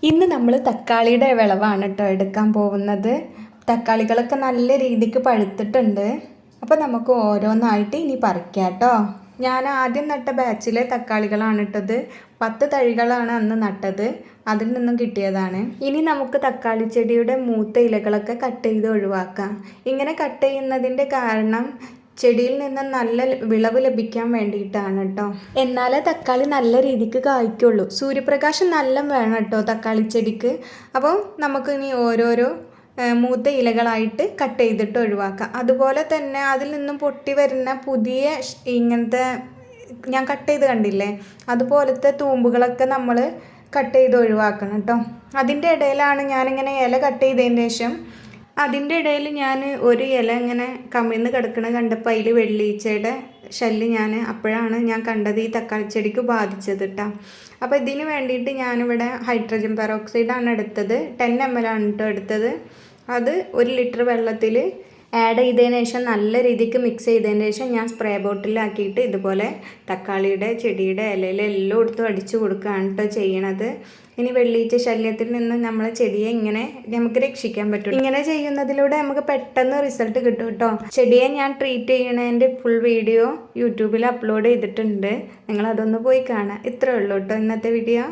ഇന്ന് നമ്മൾ തക്കാളിയുടെ വിളവാണ് കേട്ടോ എടുക്കാൻ പോകുന്നത്. തക്കാളികളൊക്കെ നല്ല രീതിക്ക് പഴുത്തിട്ടുണ്ട്. അപ്പോൾ നമുക്ക് ഓരോന്നായിട്ട് ഇനി പറിക്കാം കേട്ടോ. ഞാൻ ആദ്യം നട്ട ബാച്ചിലെ തക്കാളികളാണ് ഇട്ടത്. 10 തഴികളാണ് അന്ന് നട്ടത്. അതിൽ നിന്നും കിട്ടിയതാണ്. ഇനി നമുക്ക് തക്കാളി ചെടിയുടെ മൂത്ത ഇലകളൊക്കെ കട്ട് ചെയ്ത് ഒഴിവാക്കാം. ഇങ്ങനെ കട്ട് ചെയ്യുന്നതിൻ്റെ കാരണം ചെടിയിൽ നിന്ന് നല്ല വിളവ് ലഭിക്കാൻ വേണ്ടിയിട്ടാണ് കേട്ടോ. എന്നാലേ തക്കാളി നല്ല രീതിക്ക് കായ്ക്കുള്ളൂ. സൂര്യപ്രകാശം നല്ല വേണം കേട്ടോ തക്കാളി ചെടിക്ക്. അപ്പോൾ നമുക്ക് ഇനി ഓരോരോ മൂത്ത ഇലകളായിട്ട് കട്ട് ചെയ്തിട്ട് ഒഴിവാക്കാം. അതുപോലെ തന്നെ അതിൽ നിന്നും പൊട്ടി വരുന്ന പുതിയ ഇങ്ങനത്തെ ഞാൻ കട്ട് ചെയ്ത് കണ്ടില്ലേ, അതുപോലത്തെ തൂമ്പുകളൊക്കെ നമ്മൾ കട്ട് ചെയ്ത് ഒഴിവാക്കണം കേട്ടോ. അതിൻ്റെ ഇടയിലാണ് ഞാനിങ്ങനെ ഇല കട്ട് ചെയ്തതിന് ശേഷം അതിൻ്റെ ഇടയിൽ ഞാൻ ഒരു ഇല ഇങ്ങനെ കമിഴ്ന്ന് കിടക്കണ കണ്ടപ്പോൾ അതിൽ വെള്ളീച്ചയുടെ ശല്യം അപ്പോഴാണ് ഞാൻ കണ്ടത് ഈ തക്കാളി ചെടിക്ക് ബാധിച്ചത് കേട്ടോ. അപ്പോൾ ഇതിന് വേണ്ടിയിട്ട് ഞാനിവിടെ ഹൈഡ്രജൻ പെറോക്സൈഡാണ് എടുത്തത്. 10 ml ആണ് കേട്ടോ എടുത്തത്. അത് 1 ലിറ്റർ വെള്ളത്തിൽ ആഡ് ചെയ്തതിന് ശേഷം നല്ല രീതിക്ക് മിക്സ് ചെയ്തതിന് ശേഷം ഞാൻ സ്പ്രേ ബോട്ടിലാക്കിയിട്ട് ഇതുപോലെ തക്കാളിയുടെ ചെടിയുടെ ഇലയിൽ എല്ലായിടത്തും അടിച്ചു കൊടുക്കുകയാണ് കേട്ടോ ചെയ്യണത്. ഇനി വെള്ളീച്ച ശല്യത്തിൽ നിന്ന് നമ്മളെ ചെടിയെ ഇങ്ങനെ നമുക്ക് രക്ഷിക്കാൻ പറ്റും. ഇങ്ങനെ ചെയ്യുന്നതിലൂടെ നമുക്ക് പെട്ടെന്ന് റിസൾട്ട് കിട്ടും കേട്ടോ. ചെടിയെ ഞാൻ ട്രീറ്റ് ചെയ്യണതിൻ്റെ ഫുൾ വീഡിയോ യൂട്യൂബിൽ അപ്ലോഡ് ചെയ്തിട്ടുണ്ട്. നിങ്ങളതൊന്ന് പോയി കാണാം. ഇത്രയേ ഉള്ളൂ കേട്ടോ ഇന്നത്തെ വീഡിയോ.